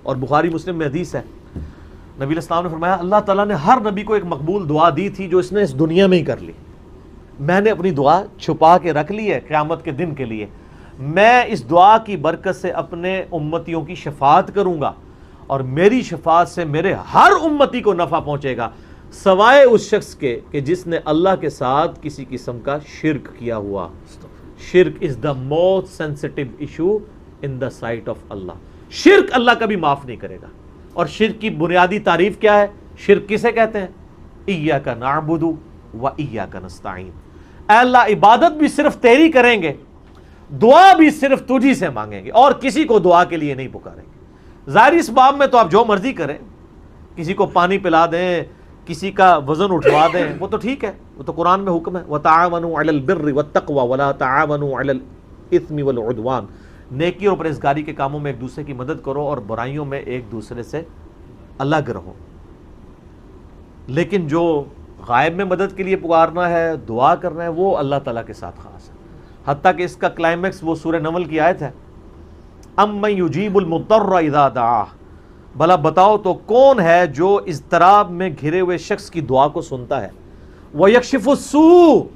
اور بخاری مسلم میں حدیث ہے، نبی علیہ السلام نے فرمایا اللہ تعالیٰ نے ہر نبی کو ایک مقبول دعا دی تھی جو اس نے اس دنیا میں ہی کر لی، میں نے اپنی دعا چھپا کے رکھ لی ہے قیامت کے دن کے لیے، میں اس دعا کی برکت سے اپنے امتیوں کی شفاعت کروں گا اور میری شفاعت سے میرے ہر امتی کو نفع پہنچے گا سوائے اس شخص کے کہ جس نے اللہ کے ساتھ کسی قسم کا شرک کیا ہوا۔ شرک is the most sensitive issue in the sight of Allah, شرک اللہ کبھی معاف نہیں کرے گا۔ اور شرک کی بنیادی تعریف کیا ہے؟ شرک کسے کہتے ہیں؟ ایاک نعبد و ایاک نستعین، اے اللہ عبادت بھی صرف تیری کریں گے، دعا بھی صرف تجھی سے مانگیں گے اور کسی کو دعا کے لیے نہیں پکاریں گے۔ ظاہر اس باب میں تو آپ جو مرضی کریں، کسی کو پانی پلا دیں، کسی کا وزن اٹھوا دیں، وہ تو ٹھیک ہے، وہ تو قرآن میں حکم ہے وَتَعَاوَنُوا عَلَى الْبِرِّ وَالتَّقْوَى وَلَا تَعَاوَنُوا عَلَى الْإِثْمِ وَالْعُدْوَانِ، نیکی اور پرہیزگاری کے کاموں میں ایک دوسرے کی مدد کرو اور برائیوں میں ایک دوسرے سے الگ رہو۔ لیکن جو غائب میں مدد کے لیے پکارنا ہے، دعا کرنا ہے، وہ اللہ تعالیٰ کے ساتھ خاص ہے، حتیٰ کہ اس کا کلائمیکس وہ سورہ نمل کی آیت ہے اَمَّن يُجِيبُ الْمُضْطَرَّ إِذَا دَعَاهُ، بھلا بتاؤ تو کون ہے جو اضطراب میں گھرے ہوئے شخص کی دعا کو سنتا ہے، وَيَكْشِفُ السُّوءَ،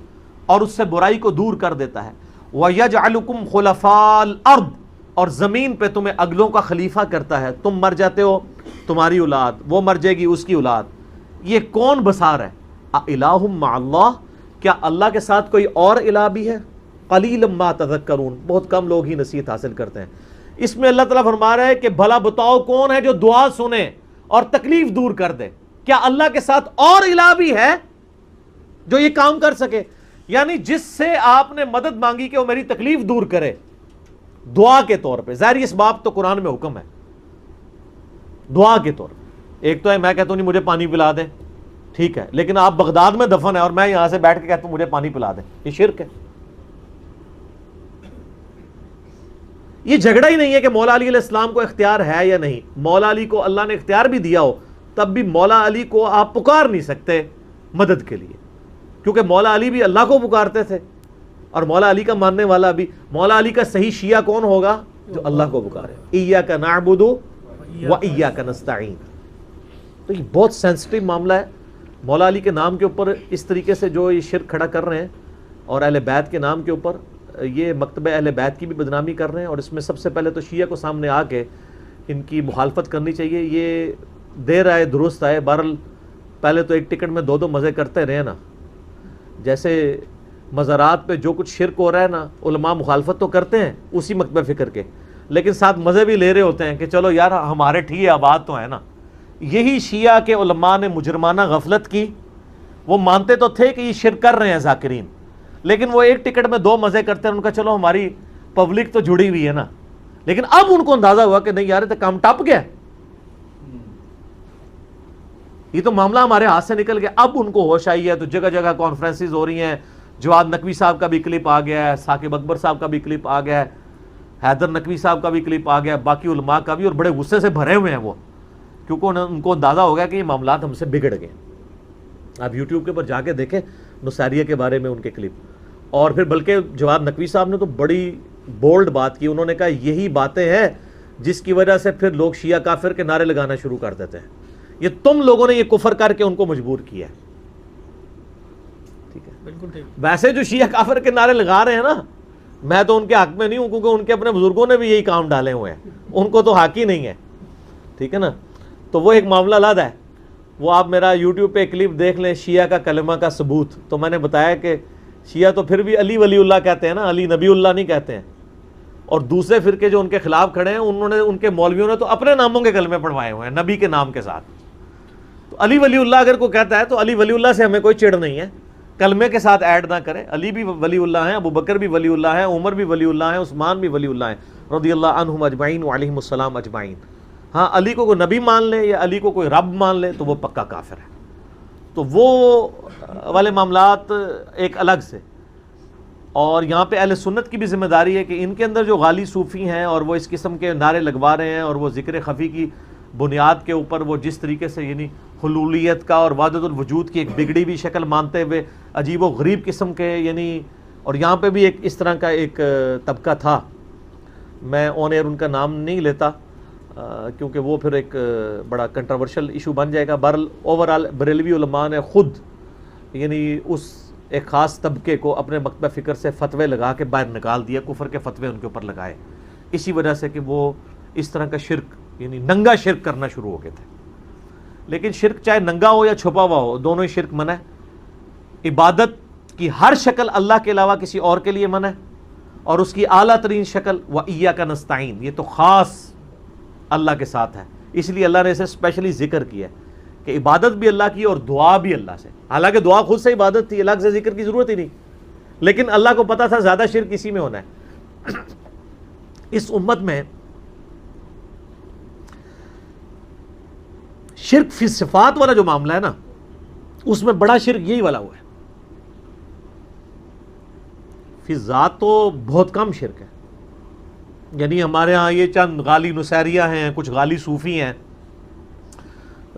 اور اس سے برائی کو دور کر دیتا ہے، وَيَجْعَلُكُمْ خُلَفَاءَ الْأَرْضِ، اور زمین پہ تمہیں اگلوں کا خلیفہ کرتا ہے، تم مر جاتے ہو تمہاری اولاد، وہ مر جائے گی اس کی اولاد، یہ کون بسار ہے؟ اِلَٰهٌ مَّعَ اللَّهِ، کیا اللہ کے ساتھ کوئی اور الہ بھی ہے؟ قَلِيلًا مَّا تَذَكَّرُونَ، بہت کم لوگ ہی نصیحت حاصل کرتے ہیں۔ اس میں اللہ تعالیٰ فرما رہا ہے کہ بھلا بتاؤ کون ہے جو دعا سنے اور تکلیف دور کر دے؟ کیا اللہ کے ساتھ اور الہ بھی ہے جو یہ کام کر سکے؟ یعنی جس سے آپ نے مدد مانگی کہ وہ میری تکلیف دور کرے دعا کے طور پہ، ظاہر اس باب تو قرآن میں حکم ہے دعا کے طور پہ۔ ایک تو ہے میں کہتا ہوں نہیں مجھے پانی پلا دیں، ٹھیک ہے، لیکن آپ بغداد میں دفن ہے اور میں یہاں سے بیٹھ کے کہتا ہوں مجھے پانی پلا دیں، یہ شرک ہے۔ یہ جھگڑا ہی نہیں ہے کہ مولا علی علیہ السلام کو اختیار ہے یا نہیں، مولا علی کو اللہ نے اختیار بھی دیا ہو تب بھی مولا علی کو آپ پکار نہیں سکتے مدد کے لیے، کیونکہ مولا علی بھی اللہ کو پکارتے تھے اور مولا علی کا ماننے والا بھی، مولا علی کا صحیح شیعہ کون ہوگا؟ جو اللہ کو پکارے، ایاک نعبد و ایاک نستعین۔ تو یہ بہت سینسٹیو معاملہ ہے، مولا علی کے نام کے اوپر اس طریقے سے جو یہ شرک کھڑا کر رہے ہیں اور اہل بیت کے نام کے اوپر یہ مکتبہ اہل بیت کی بھی بدنامی کر رہے ہیں، اور اس میں سب سے پہلے تو شیعہ کو سامنے آ کے ان کی مخالفت کرنی چاہیے۔ یہ دیر آئے درست آئے، بہرحال پہلے تو ایک ٹکٹ میں دو مزے کرتے رہے نا، جیسے مزارات پہ جو کچھ شرک ہو رہا ہے نا، علماء مخالفت تو کرتے ہیں اسی مکتبہ فکر کے، لیکن ساتھ مزے بھی لے رہے ہوتے ہیں کہ چلو یار ہمارے ٹھیک آباد تو ہے نا۔ یہی شیعہ کے علماء نے مجرمانہ غفلت کی، وہ مانتے تو تھے کہ یہ شرک کر رہے ہیں ذاکرین، لیکن وہ ایک ٹکٹ میں دو مزے کرتے ہیں، ان کا چلو ہماری پبلک تو جڑی ہوئی ہے نا، لیکن اب ان کو اندازہ ہوا کہ نہیں یار تو کام ٹپ گیا، یہ تو معاملہ ہمارے ہاتھ سے نکل گیا۔ اب ان کو ہوش آئی ہے تو جگہ جگہ کانفرنسز ہو رہی ہیں، جواد نقوی صاحب کا بھی کلپ آ گیا ہے، ثاقب اکبر صاحب کا بھی کلپ آ گیا ہے، حیدر نقوی صاحب کا بھی کلپ آ گیا ہے، باقی علماء کا بھی، اور بڑے غصے سے بھرے ہوئے ہیں وہ، کیونکہ ان کو اندازہ ہو گیا کہ یہ معاملات ہم سے بگڑ گئے۔ آپ یوٹیوب کے اوپر جا کے دیکھیں نصیریہ کے بارے میں ان کے کلپ، اور پھر بلکہ جواد نقوی صاحب نے تو بڑی بولڈ بات کی، انہوں نے کہا یہی باتیں ہیں جس کی وجہ سے پھر لوگ شیعہ کافر کے نعرے لگانا شروع کر دیتے ہیں، یہ تم لوگوں نے یہ کفر کر کے ان کو مجبور کیا ہے۔ ٹھیک ہے، بالکل ٹھیک۔ ویسے جو شیعہ کافر کے نعرے لگا رہے ہیں نا، میں تو ان کے حق میں نہیں ہوں، کیونکہ ان کے اپنے بزرگوں نے بھی یہی کام ڈالے ہوئے ہیں، ان کو تو حق ہی نہیں ہے، ٹھیک ہے نا۔ تو وہ ایک معاملہ الگ ہے، وہ آپ میرا یوٹیوب پہ کلپ دیکھ لیں، شیعہ کا کلمہ کا ثبوت۔ تو میں نے بتایا کہ شیعہ تو پھر بھی علی ولی اللہ کہتے ہیں نا، علی نبی اللہ نہیں کہتے ہیں، اور دوسرے فرقے جو ان کے خلاف کھڑے ہیں انہوں نے، ان کے مولویوں نے تو اپنے ناموں کے کلمے پڑھوائے ہوئے ہیں نبی کے نام کے ساتھ۔ تو علی ولی اللہ اگر کوئی کہتا ہے تو علی ولی اللہ سے ہمیں کوئی چڑ نہیں ہے، کلمے کے ساتھ ایڈ نہ کرے، علی بھی ولی اللہ ہیں، ابو بکر بھی ولی اللہ ہیں، عمر بھی ولی اللہ ہیں، عثمان بھی ولی اللہ ہیں رضی اللہ عنہم اجمعین وعلیہم السلام اجمعین۔ ہاں علی کو کوئی نبی مان لے یا علی کو کوئی رب مان لے تو وہ پکا کافر ہے۔ تو وہ والے معاملات ایک الگ سے، اور یہاں پہ اہل سنت کی بھی ذمہ داری ہے کہ ان کے اندر جو غالی صوفی ہیں اور وہ اس قسم کے نعرے لگوا رہے ہیں اور وہ ذکر خفی کی بنیاد کے اوپر وہ جس طریقے سے یعنی حلولیت کا اور وحدت الوجود کی ایک بگڑی ہوئی شکل مانتے ہوئے عجیب و غریب قسم کے یعنی، اور یہاں پہ بھی ایک اس طرح کا ایک طبقہ تھا، میں آن ایئر ان کا نام نہیں لیتا، کیونکہ وہ پھر ایک بڑا کنٹروورشل ایشو بن جائے گا. بہرحال اوورال بریلوی علماء نے خود یعنی اس ایک خاص طبقے کو اپنے مکتبہ فکر سے فتوے لگا کے باہر نکال دیا, کفر کے فتوے ان کے اوپر لگائے, اسی وجہ سے کہ وہ اس طرح کا شرک یعنی ننگا شرک کرنا شروع ہو گئے تھے. لیکن شرک چاہے ننگا ہو یا چھپا ہوا ہو, دونوں ہی شرک منع ہے. عبادت کی ہر شکل اللہ کے علاوہ کسی اور کے لیے منع ہے, اور اس کی اعلیٰ ترین شکل وَإِيَّاكَ نَسْتَعِينُ, یہ تو خاص اللہ کے ساتھ ہے. اس لیے اللہ نے اسے اسپیشلی ذکر کیا ہے کہ عبادت بھی اللہ کی اور دعا بھی اللہ سے. حالانکہ دعا خود سے عبادت تھی, الگ سے ذکر کی ضرورت ہی نہیں, لیکن اللہ کو پتا تھا زیادہ شرک اسی میں ہونا ہے. اس امت میں شرک فی صفات والا جو معاملہ ہے نا, اس میں بڑا شرک یہی والا ہوا ہے. فی ذات تو بہت کم شرک ہے. یعنی ہمارے ہاں یہ چند غالی نصیریہ ہیں, کچھ غالی صوفی ہیں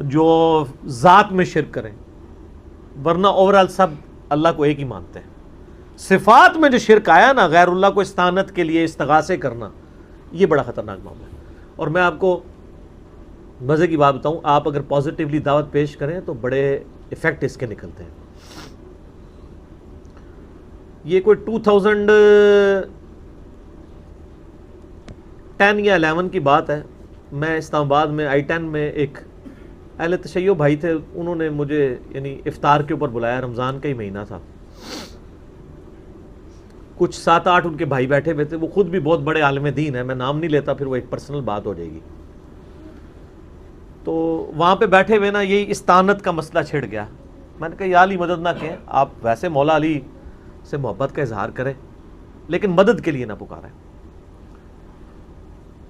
جو ذات میں شرک کریں, ورنہ اوورال سب اللہ کو ایک ہی مانتے ہیں. صفات میں جو شرک آیا نا, غیر اللہ کو استعانت کے لیے استغاثے کرنا, یہ بڑا خطرناک معاملہ ہے. اور میں آپ کو مزے کی بات بتاؤں, آپ اگر پازیٹیولی دعوت پیش کریں تو بڑے ایفیکٹ اس کے نکلتے ہیں. یہ کوئی 2010 یا 11 کی بات ہے. میں اسلام آباد میں I-10 میں ایک اہل تشیع بھائی تھے, انہوں نے مجھے یعنی افطار کے اوپر بلایا, رمضان کا ہی مہینہ تھا. کچھ 7-8 ان کے بھائی بیٹھے ہوئے تھے, وہ خود بھی بہت بڑے عالم دین ہیں, میں نام نہیں لیتا پھر وہ ایک پرسنل بات ہو جائے گی. تو وہاں پہ بیٹھے ہوئے نا یہی استعانت کا مسئلہ چھڑ گیا. میں نے کہا یا علی مدد نہ کہیں, آپ ویسے مولا علی سے محبت کا اظہار کریں لیکن مدد کے لیے نہ پکاریں.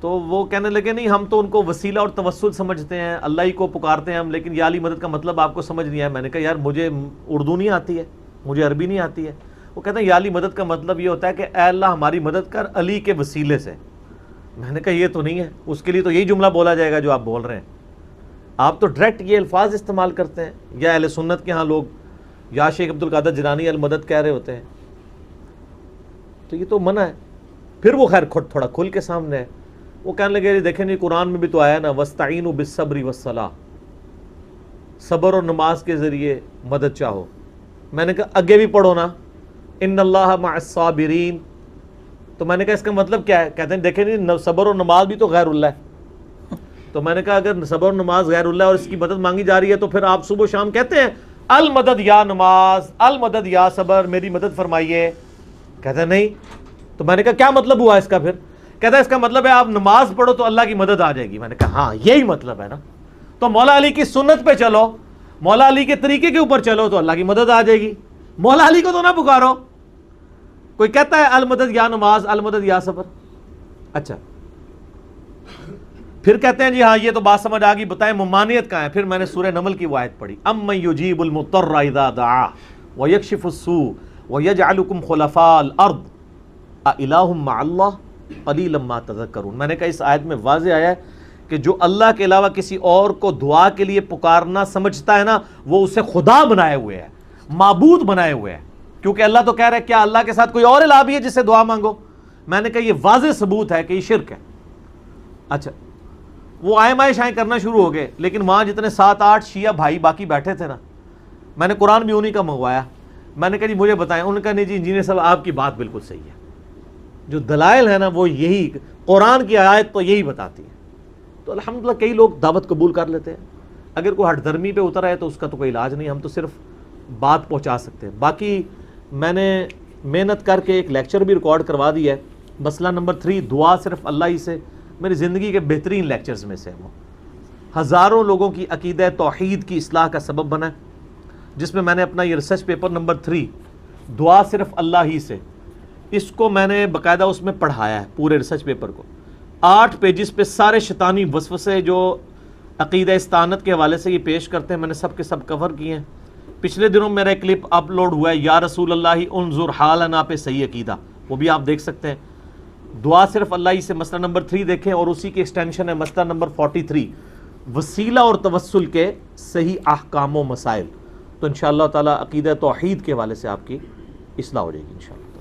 تو وہ کہنے لگے نہیں, ہم تو ان کو وسیلہ اور توسل سمجھتے ہیں, اللہ ہی کو پکارتے ہیں ہم, لیکن یا علی مدد کا مطلب آپ کو سمجھ نہیں آیا. میں نے کہا یار مجھے اردو نہیں آتی ہے, مجھے عربی نہیں آتی ہے. وہ کہتے ہیں یا علی مدد کا مطلب یہ ہوتا ہے کہ اے اللہ ہماری مدد کر علی کے وسیلے سے. میں نے کہا یہ تو نہیں ہے, اس کے لیے تو یہی جملہ بولا جائے گا جو آپ بول رہے ہیں. آپ تو ڈائریکٹ یہ الفاظ استعمال کرتے ہیں, یا اہل سنت کے ہاں لوگ یا شیخ عبد القادر جیلانی المدد کہہ رہے ہوتے ہیں, تو یہ تو منع ہے. پھر وہ خیر تھوڑا کھل کے سامنے ہے. وہ کہنے لگے دیکھیں نہیں, قرآن میں بھی تو آیا نا وَاسْتَعِينُوا بِالصَّبْرِ وَالصَّلَاةِ, صبر اور نماز کے ذریعے مدد چاہو. میں نے کہا آگے بھی پڑھو نا, ان اللہ مع الصابرین. تو میں نے کہا اس کا مطلب کیا ہے؟ کہتے ہیں دیکھیں نہیں, صبر اور نماز بھی تو غیر اللہ ہے. تو میں نے کہا اگر صبر اور نماز غیر اللہ ہے اور اس کی مدد مانگی جا رہی ہے, تو پھر آپ صبح و شام کہتے ہیں المدد یا نماز, المدد یا صبر, میری مدد فرمائیے. کہتے ہیں نہیں. تو میں نے کہا کیا مطلب ہوا اس کا پھر؟ کہتا ہے اس کا مطلب ہے آپ نماز پڑھو تو اللہ کی مدد آ جائے گی. میں نے کہا ہاں یہی مطلب ہے نا. تو مولا علی کی سنت پہ چلو, مولا علی کے طریقے کے اوپر چلو تو اللہ کی مدد آ جائے گی. مولا علی کو تو نہ پکارو. کوئی کہتا ہے المدد یا نماز, المدد یا صبر. اچھا پھر کہتے ہیں جی ہاں یہ تو بات سمجھ آ گئی, بتائیں ممانعت کہاں ہے؟ پھر میں نے سورہ نمل کی وہ آیت پڑھی, امن یجیب المضطر اذا دعا ویکشف السوء ویجعلکم خلفاء الارض االہ مع اللہ قلیلا ما تذکرون. میں نے کہا اس آیت میں واضح آیا ہے کہ جو اللہ کے علاوہ کسی اور کو دعا کے لیے پکارنا سمجھتا ہے نا, وہ اسے خدا بنائے ہوئے ہے, معبود بنائے ہوئے ہے. کیونکہ اللہ تو کہہ رہا ہے کیا اللہ کے ساتھ کوئی اور الہ بھی ہے جس سے دعا مانگو؟ میں نے کہا یہ واضح ثبوت ہے کہ یہ شرک ہے. اچھا وہ آئے مائے شائیں کرنا شروع ہو گئے, لیکن وہاں جتنے 7-8 شیعہ بھائی باقی بیٹھے تھے نا, میں نے قرآن بھی انہی کا منگوایا. میں نے کہا جی مجھے بتائیں. انہوں نے کہا نہیں جی انجینئر صاحب آپ کی بات بالکل صحیح ہے, جو دلائل ہے نا وہ یہی, قرآن کی آیت تو یہی بتاتی ہے. تو الحمدللہ کئی لوگ دعوت قبول کر لیتے ہیں. اگر کوئی ہٹ دھرمی پہ اتر ہے تو اس کا تو کوئی علاج نہیں, ہم تو صرف بات پہنچا سکتے ہیں. باقی میں نے محنت کر کے ایک لیکچر بھی ریکارڈ کروا دیا ہے, مسئلہ نمبر 3, دعا صرف اللہ ہی سے. میری زندگی کے بہترین لیکچرز میں سے وہ ہزاروں لوگوں کی عقیدہ توحید کی اصلاح کا سبب بنا ہے, جس میں میں نے اپنا یہ ریسرچ پیپر نمبر 3 دعا صرف اللہ ہی سے, اس کو میں نے باقاعدہ اس میں پڑھایا ہے پورے ریسرچ پیپر کو. 8 پیجز پہ سارے شیطانی وسوسے جو عقیدہ استعانت کے حوالے سے یہ پیش کرتے ہیں, میں نے سب کے سب کور کیے ہیں. پچھلے دنوں میرا ایک کلپ اپلوڈ ہوا ہے, یا رسول اللہ انظر حالنا پہ صحیح عقیدہ, وہ بھی آپ دیکھ سکتے ہیں. دعا صرف اللہ ہی سے مسئلہ نمبر 3 دیکھیں, اور اسی کی ایکسٹینشن ہے مسئلہ نمبر 43, وسیلہ اور توسل کے صحیح احکام و مسائل. تو انشاءاللہ تعالی عقیدہ توحید کے حوالے سے آپ کی اصلاح ہو جائے گی انشاءاللہ.